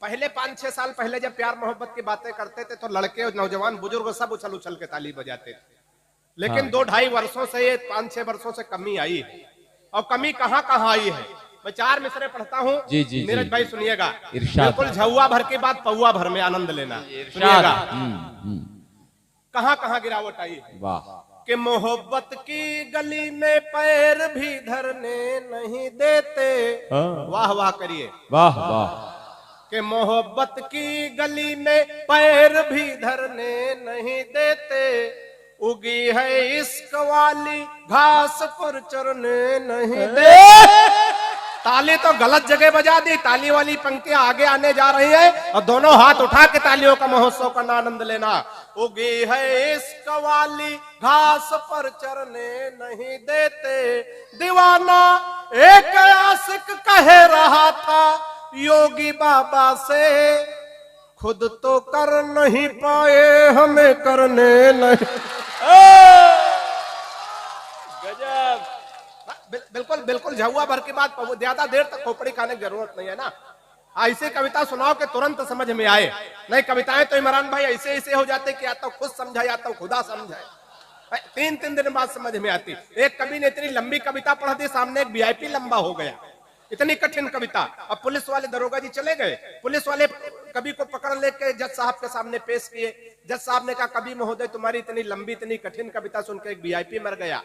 पहले 5-6 साल पहले जब प्यार मोहब्बत की बातें करते थे तो लड़के और नौजवान बुजुर्ग सब उछल उछल के ताली बजाते थे, लेकिन हाँ। 2-2.5 वर्षों से, ये 5-6 वर्षों से कमी आई है। और कमी कहाँ कहाँ आई है, मैं 4 मिसरे पढ़ता हूँ। जी जी नीरज जी। भाई सुनिएगा, इरशाद। बिल्कुल झौआ भर की बात पौआ भर में आनंद लेना। इरशाद। सुनिएगा कहाँ कहाँ गिरावट आई है। वाह कि मोहब्बत की गली में पैर भी धरने नहीं देते। वाह वाह करिए, वाह वाह। कि मोहब्बत की गली में पैर भी धरने नहीं देते। उगी है इश्क वाली घास पर चरने नहीं देते। ताली तो गलत जगह बजा दी, ताली वाली पंक्तियां आगे आने जा रही है और दोनों हाथ उठा के तालियों का महोत्सव का आनंद लेना। उगी है इश्क वाली घास पर चरने नहीं देते। दीवाना एक आशिक कह रहा था योगी बाबा से, खुद तो कर नहीं पाए हमें करने नहीं। गजब। बिल्कुल बिल्कुल झुआ भर की बात, ज्यादा देर तक खोपड़ी खाने की जरूरत नहीं है ना। ऐसी कविता सुनाओ कि तुरंत समझ में आए। नहीं कविताएं तो इमरान भाई ऐसे ऐसे हो जाते कि या तो खुद समझा या तो खुदा समझाए। 3-3 दिन बाद समझ में आती। एक कवि ने इतनी लंबी कविता पढ़ दी, सामने एक वीआईपी लंबा हो गया, इतनी कठिन कविता। अब पुलिस वाले दरोगा जी चले गए, पुलिस वाले कवि को पकड़ लेके जज साहब के सामने पेश किए। जज साहब ने कहा कवि महोदय तुम्हारी इतनी लंबी इतनी कठिन कविता सुनकर एक वीआईपी मर गया,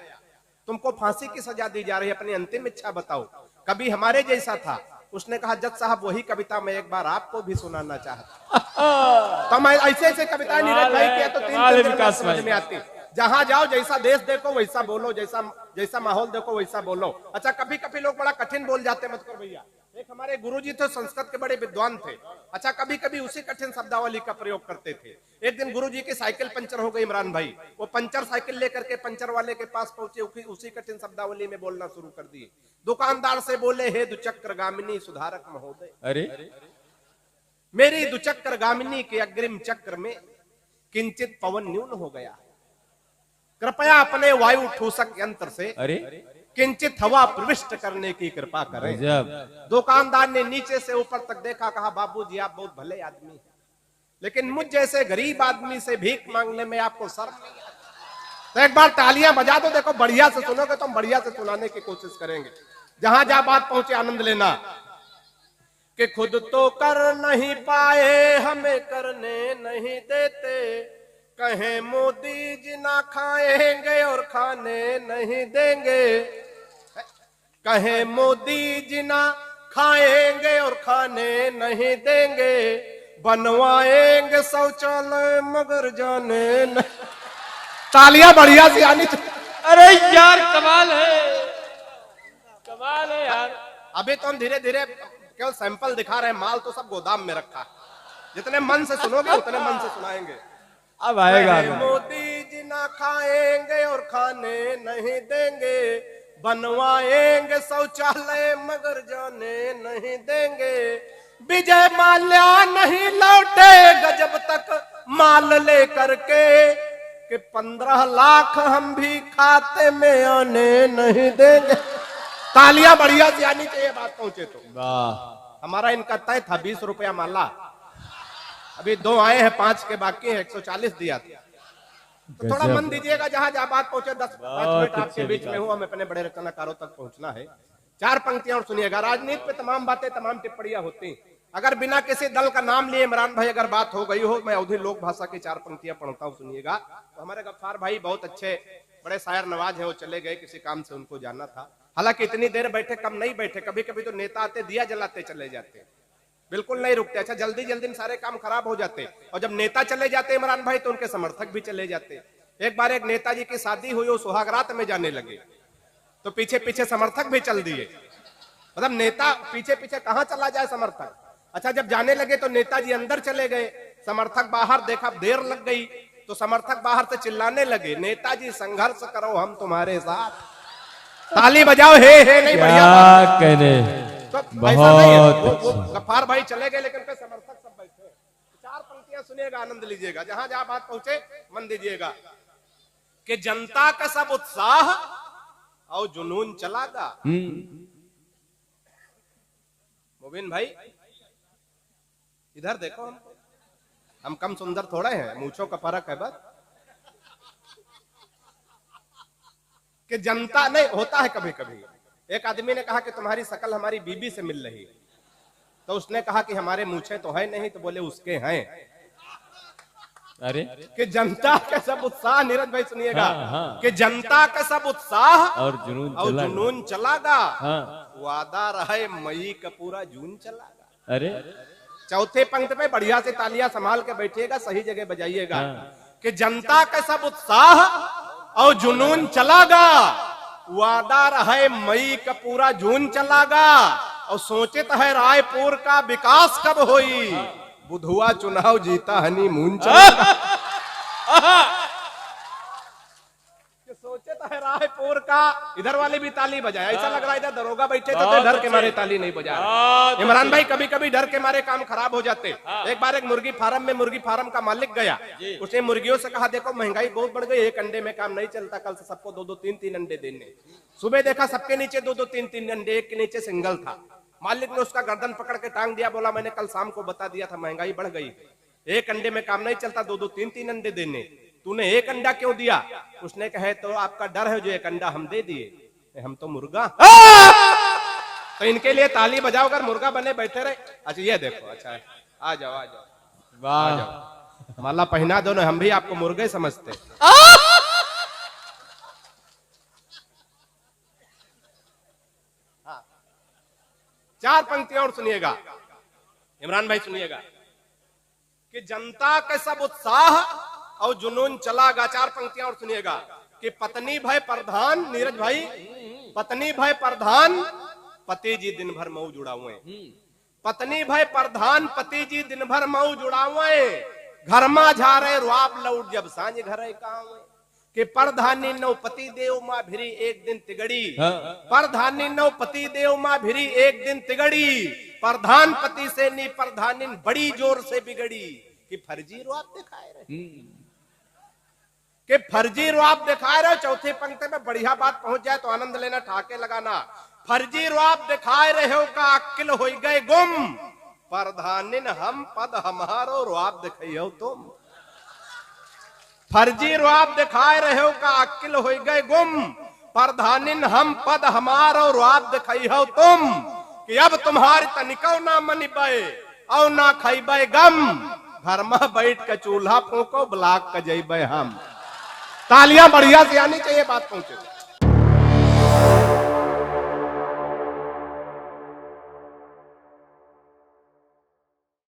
तुमको फांसी की सजा दी जा रही है, अपनी अंतिम इच्छा बताओ। कभी हमारे जैसा था। उसने कहा जज साहब वही कविता मैं एक बार आपको भी सुनाना चाहता। तो मैं ऐसे ऐसे कविताएं नीरज भाई किया तो 3 दिन समझ में आती। जहां जाओ जैसा देश देखो वैसा बोलो, जैसा जैसा माहौल देखो वैसा बोलो। अच्छा कभी कभी लोग बड़ा कठिन बोल जाते, मत कर भैया। एक हमारे गुरुजी थे संस्कृत के बड़े विद्वान थे। अच्छा कभी कभी उसी कठिन शब्दावली का प्रयोग करते थे। एक दिन गुरुजी की साइकिल पंचर हो गई इमरान भाई, वो पंचर साइकिल लेकर के पंचर वाले के पास पहुंचे, उसी कठिन शब्दावली में बोलना शुरू कर दिए। दुकानदार से बोले हे दुचक्र गामिनी सुधारक महोदय, अरे मेरी दुचक्र गामिनी के अग्रिम चक्र में किंचित पवन न्यून हो गया, कृपया अपने वायु ठूसक यंत्र से अरे किंचित हवा प्रविष्ट करने की कृपा करें। दुकानदार ने नीचे से ऊपर तक देखा, कहा बाबूजी आप बहुत भले आदमी हैं, लेकिन मुझ जैसे गरीब आदमी से भीख मांगने में आपको शर्म नहीं आती? तो एक बार तालियां बजा दो, देखो बढ़िया से सुनोगे तो हम बढ़िया से सुनाने की कोशिश करेंगे। जहां जहां बात पहुंचे आनंद लेना। कि खुद तो कर नहीं पाए हमें करने नहीं देते, कहें मोदी जी ना खाएंगे और खाने नहीं देंगे। कहें मोदी जी ना खाएंगे और खाने नहीं देंगे, बनवाएंगे शौचालय मगर जाने नहीं। तालियां बढ़िया से आनी चाहिए। अरे यार कमाल है, कमाल है यार। अभी तो हम धीरे धीरे केवल सैंपल दिखा रहे हैं, माल तो सब गोदाम में रखा है। जितने मन से सुनोगे उतने मन से सुनाएंगे। अब आएगा। मोदी जी ना खाएंगे और खाने नहीं देंगे, बनवाएंगे शौचालय मगर जाने नहीं देंगे। विजय माल्या नहीं लौटेगा जब तक माल लेकर के, कि 15 लाख हम भी खाते में आने नहीं देंगे। तालियां बढ़िया से आनी चाहिए बात पहुंचे तो। हमारा इनका तय था 20 रुपया माला, अभी 2 आए हैं, 5 के बाकी हैं, 140 दिया था। तो थोड़ा मन दीजिएगा, जहां जहां बात पहुंचे 10-5 मिनट आपके बीच में हूं, हमें अपने बड़े रचनाकारों तक पहुंचना है। 4 पंक्तियां और सुनिएगा। राजनीति पे तमाम बातें तमाम टिप्पणियां होती, अगर बिना किसी दल का नाम लिए इमरान भाई अगर बात हो गई हो, मैं अवधि लोक भाषा की 4 पंक्तियां पढ़ता हूं, सुनिएगा। तो हमारे गफ्फार भाई बहुत अच्छे बड़े शायर नवाज है, वो चले गए, किसी काम से उनको जाना था। हालांकि इतनी देर बैठे कम नहीं बैठे, कभी कभी तो नेता आते दिया जलाते चले जाते, बिल्कुल नहीं रुकते। अच्छा जल्दी जल्दी सारे काम खराब हो जाते, और जब नेता चले जाते इमरान भाई तो उनके समर्थक भी चले जाते। एक बार एक नेताजी की शादी हुई, वो सुहागरात में जाने लगे तो पीछे पीछे समर्थक भी चल दिए। मतलब नेता पीछे पीछे कहां चला जाए समर्थक। अच्छा जब जाने लगे तो नेताजी अंदर चले गए, समर्थक बाहर, देखा देर लग गई तो समर्थक बाहर से चिल्लाने लगे, नेताजी संघर्ष करो हम तुम्हारे साथ। ताली बजाओ हे नहीं बढ़िया कहने। तो ऐसा नहीं है। वो गफ्फार भाई चले गए लेकिन उनके समर्थक सब बैठे। 4 पंक्तियां सुनिएगा, आनंद लीजिएगा, जहां जहां बात पहुंचे मन दीजिएगा। कि जनता का सब उत्साह और जुनून चलागा। मुबीन भाई इधर देखो, हम कम सुंदर थोड़े हैं, मूंछों का फर्क है बस। कि जनता नहीं होता है कभी कभी। एक आदमी ने कहा कि तुम्हारी शकल हमारी बीबी से मिल रही है, तो उसने कहा कि हमारे मूछे तो है नहीं, तो बोले उसके हैं। अरे कि जनता का सब उत्साह, नीरज भाई सुनिएगा, हाँ। कि जनता का सब उत्साह और जुनून चलागा, हाँ। वादा रहे मई का पूरा जून चलागा। अरे चौथे पंक्ति पे बढ़िया से तालियां संभाल के बैठिएगा, सही जगह बजाइएगा। हाँ। कि जनता का सब उत्साह और जुनून चलागा, वादा रहे मई का पूरा जून चलागा, और सोचित है रायपुर का विकास कब होई, बुधुआ चुनाव जीता हनीमून चलागा। सोचित है रायपुर का, इधर वाले भी ताली बजाए, ऐसा लग रहा है इधर दरोगा बैठे तो डर के मारे ताली नहीं बजा रहे। इमरान भाई कभी कभी डर के मारे काम खराब हो जाते। एक बार एक मुर्गी फार्म का मालिक गया, उसने मुर्गियों से कहा देखो महंगाई बहुत बढ़ गई, एक अंडे में काम नहीं चलता, कल से सबको 2-2 3-3 अंडे देने। सुबह देखा सबके नीचे 2-2 3-3 अंडे, एक के नीचे सिंगल था। मालिक ने उसका गर्दन पकड़ के टांग दिया, बोला मैंने कल शाम को बता दिया था महंगाई बढ़ गई, एक अंडे में काम नहीं चलता, 2-2 3-3 अंडे देने, तूने एक अंडा क्यों दिया? उसने कहे तो आपका डर है जो एक अंडा हम दे दिए, हम तो मुर्गा। तो इनके लिए ताली बजाओ अगर मुर्गा बने बैठे रहे। अच्छा ये देखो, अच्छा आ जाओ आ जाओ, वाह, माला पहना दो ना, हम भी आपको मुर्गे समझते। चार पंक्तियां और सुनिएगा इमरान भाई, सुनिएगा कि जनता के सब उत्साह और जुनून चलागा। चार पंक्तियां और सुनिएगा कि पत्नी भय प्रधान, नीरज भाई, पत्नी भय प्रधान पति जी दिन भर मऊ जुड़ावे, पत्नी भय प्रधान पति जी दिन भर मऊ जुड़ावे, घर मा झारे रुआब लौट जब सांझ घर कावे। कि परधानी नौ पति देव माँ भिरी एक दिन तिगड़ी, परधानी नौ पति देव माँ भिरी एक दिन तिगड़ी, प्रधान पति से नी प्रधानी बड़ी जोर से बिगड़ी। कि फर्जी रुआब दिखाए रहे, कि फर्जी रुआब दिखाए रहे। चौथे पंक्ति में बढ़िया बात पहुंच जाए तो आनंद लेना, ठाके लगाना। फर्जी रुआब दिखाए रहे हो का अक्ल हो गए गुम, प्रधानिन हम पद हमारो रुआब दिखाइयो तुम। फर्जी रुआब दिखाए रहे हो का अक्ल हो गए गुम, प्रधानिन हम पद हमारो रुआब दिखाइयो तुम। कि अब तुम्हारी तनिको ना मनिबे और ना खइबे गम, घर में बैठ के चूल्हा फूको ब्लाक का जइबे हम। तालियां बढ़िया से आनी चाहिए, बात पहुंचे।